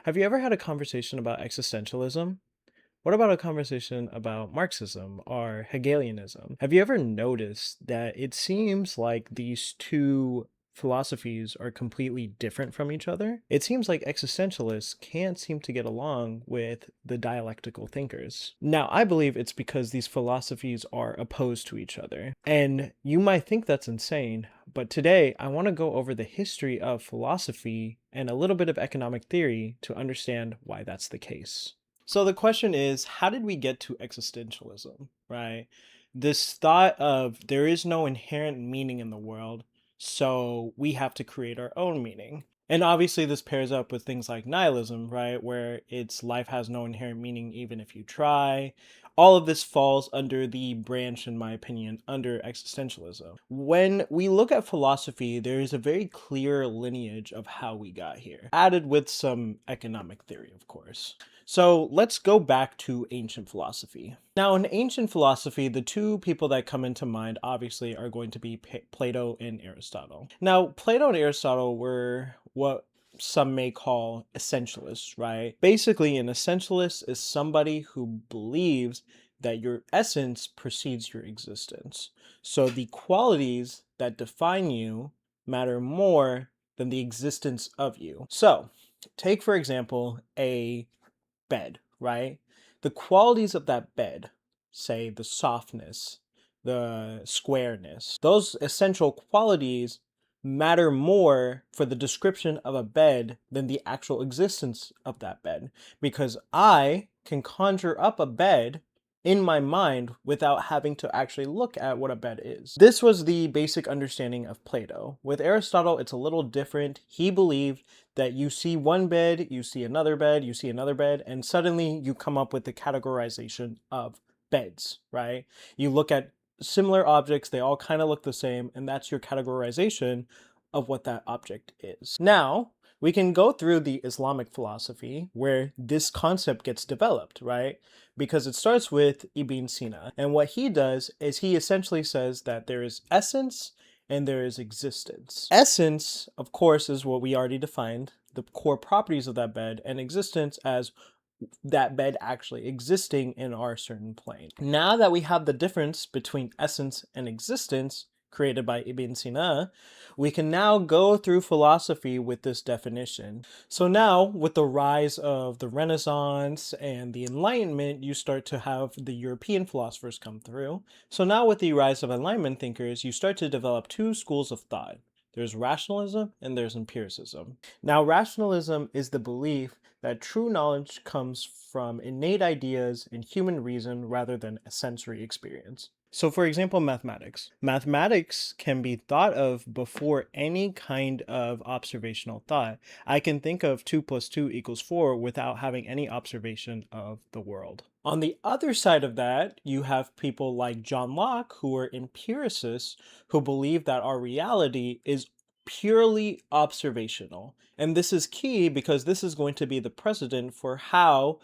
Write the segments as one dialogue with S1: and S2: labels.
S1: Have you ever had a conversation about existentialism? What about a conversation about Marxism or Hegelianism? Have you ever noticed that it seems like these two philosophies are completely different from each other? It seems like existentialists can't seem to get along with the dialectical thinkers. Now, I believe it's because these philosophies are opposed to each other. And you might think that's insane, but today I want to go over the history of philosophy and a little bit of economic theory to understand why that's the case. So the question is, how did we get to existentialism, right? This thought of there is no inherent meaning in the world, so we have to create our own meaning. And obviously this pairs up with things like nihilism, right? Where it's life has no inherent meaning even if you try. All of this falls under the branch, in my opinion, under existentialism. When we look at philosophy, there is a very clear lineage of how we got here, added with some economic theory, of course. So let's go back to ancient philosophy. Now, in ancient philosophy, the two people that come into mind obviously are going to be Plato and Aristotle. Now, Plato and Aristotle were what some may call essentialists, right? Basically, an essentialist is somebody who believes that your essence precedes your existence. So the qualities that define you matter more than the existence of you. So, take for example a bed, right? The qualities of that bed, say the softness, the squareness, those essential qualities matter more for the description of a bed than the actual existence of that bed. Because I can conjure up a bed in my mind without having to actually look at what a bed is. This was the basic understanding of Plato. With Aristotle, it's a little different. He believed that you see one bed, you see another bed, you see another bed, and suddenly you come up with the categorization of beds, right? You look at similar objects, they all kind of look the same, and that's your categorization of what that object is. Now, we can go through the Islamic philosophy where this concept gets developed, right? Because it starts with Ibn Sina. And what he does is he essentially says that there is essence and there is existence. Essence, of course, is what we already defined, the core properties of that bed, and existence as that bed actually existing in our certain plane. Now that we have the difference between essence and existence created by Ibn Sina, we can now go through philosophy with this definition. So now, with the rise of the Renaissance and the Enlightenment, you start to have the European philosophers come through. So now with the rise of Enlightenment thinkers, you start to develop two schools of thought. There's rationalism and there's empiricism. Now, rationalism is the belief that true knowledge comes from innate ideas and human reason rather than a sensory experience. So for example, mathematics. Mathematics can be thought of before any kind of observational thought. I can think of 2 plus 2 equals 4 without having any observation of the world. On the other side of that, you have people like John Locke, who are empiricists, who believe that our reality is purely observational. And this is key because this is going to be the precedent for how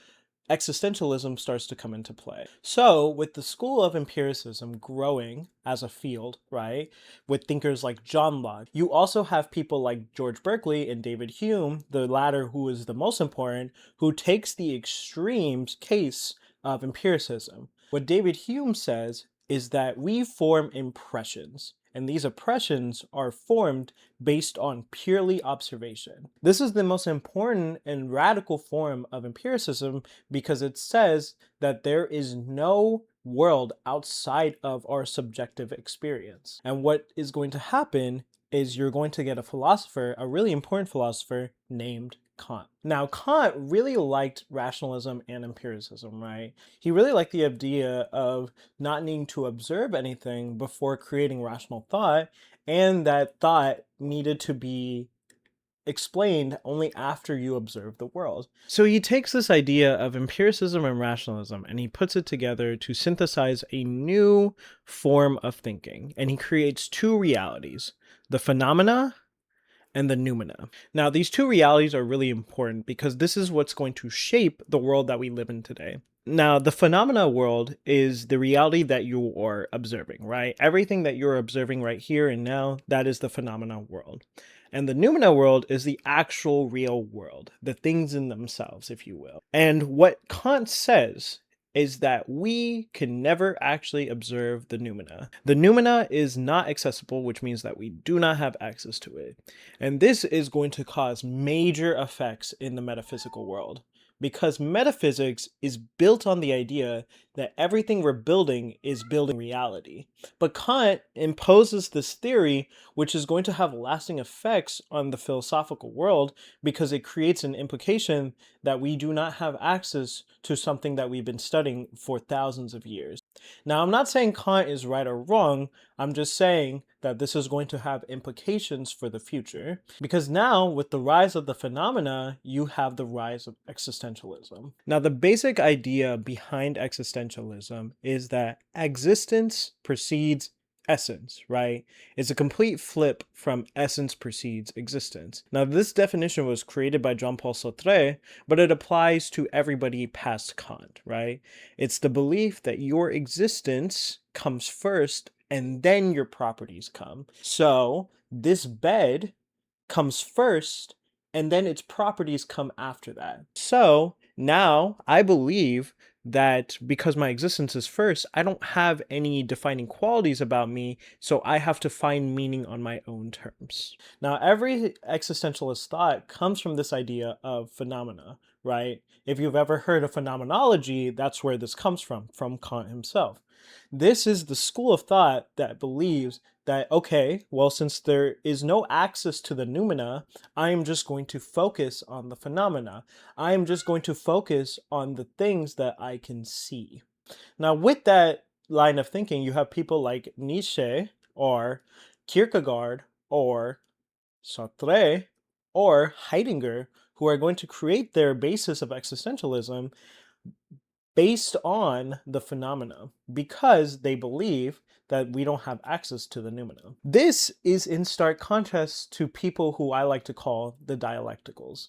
S1: existentialism starts to come into play. So, with the school of empiricism growing as a field, right, with thinkers like John Locke, you also have people like George Berkeley and David Hume, the latter who is the most important, who takes the extremes case of empiricism. What David Hume says is that we form impressions, and these impressions are formed based on purely observation. This is the most important and radical form of empiricism because it says that there is no world outside of our subjective experience. And what is going to happen is you're going to get a philosopher, a really important philosopher named Kant. Now, Kant really liked rationalism and empiricism, right? He really liked the idea of not needing to observe anything before creating rational thought, and that thought needed to be explained only after you observe the world. So he takes this idea of empiricism and rationalism and he puts it together to synthesize a new form of thinking. And he creates two realities, the phenomena and the noumena. Now, these two realities are really important because this is what's going to shape the world that we live in today. Now, the phenomena world is the reality that you are observing, right? Everything that you're observing right here and now, that is the phenomena world. And the noumena world is the actual real world, the things in themselves, if you will. And what Kant says is that we can never actually observe the noumena. The noumena is not accessible, which means that we do not have access to it. And this is going to cause major effects in the metaphysical world, because metaphysics is built on the idea that everything we're building is building reality. But Kant imposes this theory which is going to have lasting effects on the philosophical world, because it creates an implication that we do not have access to something that we've been studying for thousands of years. Now, I'm not saying Kant is right or wrong, I'm just saying that this is going to have implications for the future, because now with the rise of the phenomena, you have the rise of existentialism. Now, the basic idea behind existentialism is that existence precedes essence, right? It's a complete flip from essence precedes existence. Now, this definition was created by Jean-Paul Sartre, but it applies to everybody past Kant, right? It's the belief that your existence comes first and then your properties come. So, this bed comes first and then its properties come after that. So, now I believe that because my existence is first, I don't have any defining qualities about me, so I have to find meaning on my own terms. Now, every existentialist thought comes from this idea of phenomena, right? If you've ever heard of phenomenology, that's where this comes from Kant himself. This is the school of thought that believes that, okay, well, since there is no access to the noumena, I am just going to focus on the phenomena. I am just going to focus on the things that I can see. Now, with that line of thinking, you have people like Nietzsche or Kierkegaard or Sartre or Heidegger, who are going to create their basis of existentialism based on the phenomena, because they believe that we don't have access to the noumena. This is in stark contrast to people who I like to call the dialecticals.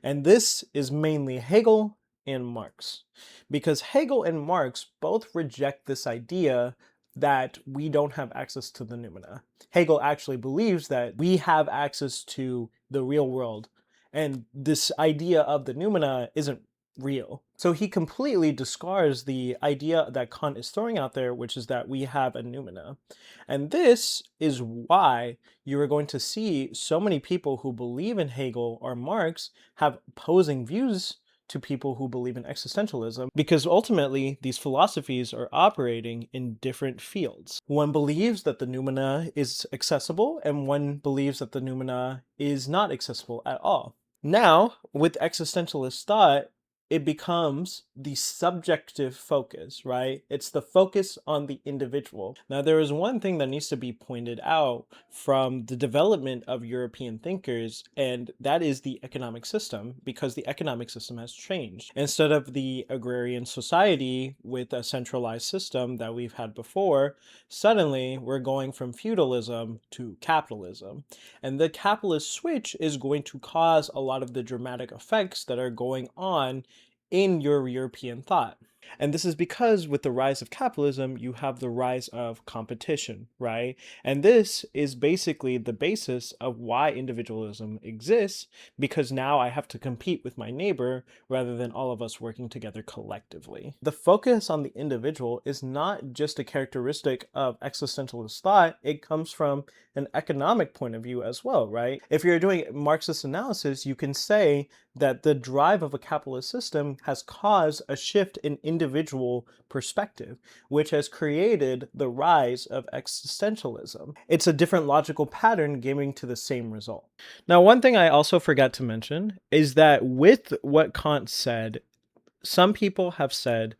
S1: And this is mainly Hegel and Marx, because Hegel and Marx both reject this idea that we don't have access to the noumena. Hegel actually believes that we have access to the real world, and this idea of the noumena isn't real. So he completely discards the idea that Kant is throwing out there, which is that we have a noumena. And this is why you are going to see so many people who believe in Hegel or Marx have opposing views to people who believe in existentialism, because ultimately these philosophies are operating in different fields. One believes that the noumena is accessible, and one believes that the noumena is not accessible at all. Now, with existentialist thought, it becomes the subjective focus, right? It's the focus on the individual. Now, there is one thing that needs to be pointed out from the development of European thinkers, and that is the economic system, because the economic system has changed. Instead of the agrarian society with a centralized system that we've had before, suddenly we're going from feudalism to capitalism. And the capitalist switch is going to cause a lot of the dramatic effects that are going on in your European thought. And this is because with the rise of capitalism, you have the rise of competition, right? And this is basically the basis of why individualism exists, because now I have to compete with my neighbor rather than all of us working together collectively. The focus on the individual is not just a characteristic of existentialist thought, it comes from an economic point of view as well, right? If you're doing Marxist analysis, you can say that the drive of a capitalist system has caused a shift in individual perspective, which has created the rise of existentialism. It's a different logical pattern giving to the same result. Now, one thing I also forgot to mention is that with what Kant said, some people have said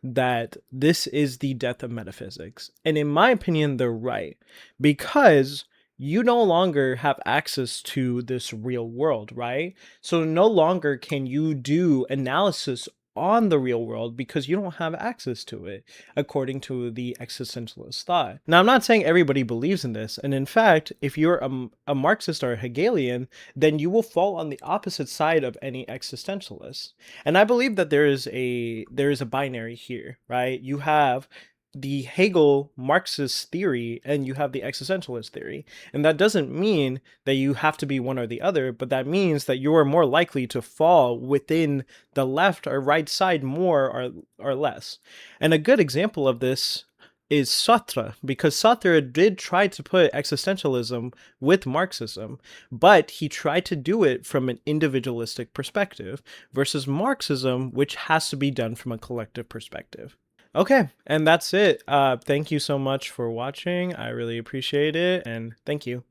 S1: that this is the death of metaphysics. And in my opinion, they're right, because you no longer have access to this real world, right? So no longer can you do analysis on the real world because you don't have access to it, according to the existentialist thought. Now, I'm not saying everybody believes in this, and in fact, if you're a Marxist or a Hegelian, then you will fall on the opposite side of any existentialist. And I believe that there is a binary here, right? You have the Hegel Marxist theory and you have the existentialist theory. And that doesn't mean that you have to be one or the other, but that means that you are more likely to fall within the left or right side more or less. And a good example of this is Sartre, because Sartre did try to put existentialism with Marxism, but he tried to do it from an individualistic perspective versus Marxism, which has to be done from a collective perspective. Okay, and that's it. Thank you so much for watching. I really appreciate it, and thank you.